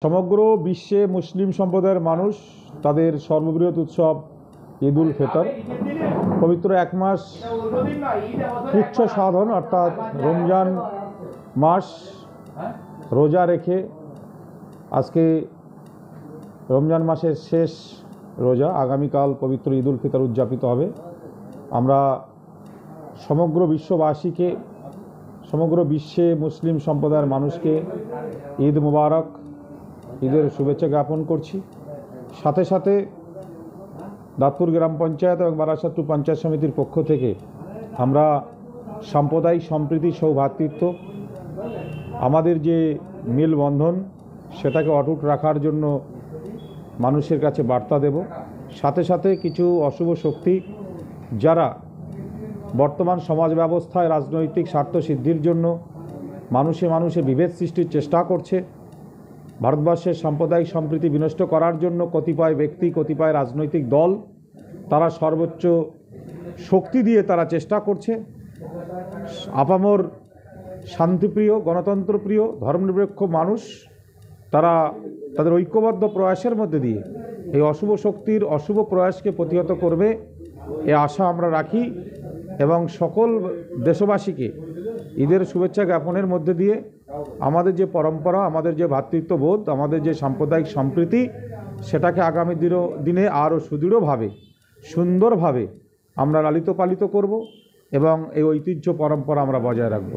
সমগ্র বিশ্বে মুসলিম সম্প্রদায়ের মানুষ তাদের সর্ববৃহৎ উৎসব ঈদ উল ফিতর পবিত্র এক মাস উচ্চ সাধন অর্থাৎ রমজান মাস রোজা রেখে আজকে রমজান মাসের শেষ রোজা, আগামীকাল পবিত্র ঈদ উল ফিতর উদযাপিত হবে। আমরা সমগ্র বিশ্ববাসীকে, সমগ্র বিশ্বে মুসলিম সম্প্রদায়ের মানুষকে ঈদ মুবারক, ঈদের শুভেচ্ছা জ্ঞাপন করছি। সাথে সাথে দাঁতপুর গ্রাম পঞ্চায়েত এবং বারাসাত পঞ্চায়েত সমিতির পক্ষ থেকে আমরা সাম্প্রদায়িক সম্প্রীতি, সৌভ্রাতৃত্ব, আমাদের যে মেলবন্ধন সেটাকে অটুট রাখার জন্য মানুষের কাছে বার্তা দেব। সাথে সাথে কিছু অশুভ শক্তি যারা বর্তমান সমাজ ব্যবস্থায় রাজনৈতিক স্বার্থ সিদ্ধির জন্য মানুষে মানুষে বিভেদ সৃষ্টির চেষ্টা করছে, ভারতবর্ষের সাম্প্রদায়িক সম্প্রীতি বিনষ্ট করার জন্য কতিপয় ব্যক্তি, কতিপয় রাজনৈতিক দল তারা সর্বোচ্চ শক্তি দিয়ে তারা চেষ্টা করছে। আপামর শান্তিপ্রিয়, গণতন্ত্রপ্রিয়, ধর্মনিরপেক্ষ মানুষ তারা তাদের ঐক্যবদ্ধ প্রয়াসের মধ্যে দিয়ে এই অশুভ শক্তির অশুভ প্রয়াসকে প্রতিহত করবে, এ আশা আমরা রাখি এবং সকল দেশবাসীকে ঈদের শুভেচ্ছা জ্ঞাপনের মধ্যে দিয়ে আমাদের যে পরম্পরা, আমাদের যে ভ্রাতৃত্ববোধ, আমাদের যে সাম্প্রদায়িক সম্প্রীতি, সেটাকে আগামী দিনে আরও সুদৃঢ়ভাবে, সুন্দরভাবে আমরা লালিত পালিত করব এবং এই ঐতিহ্য পরম্পরা আমরা বজায় রাখব।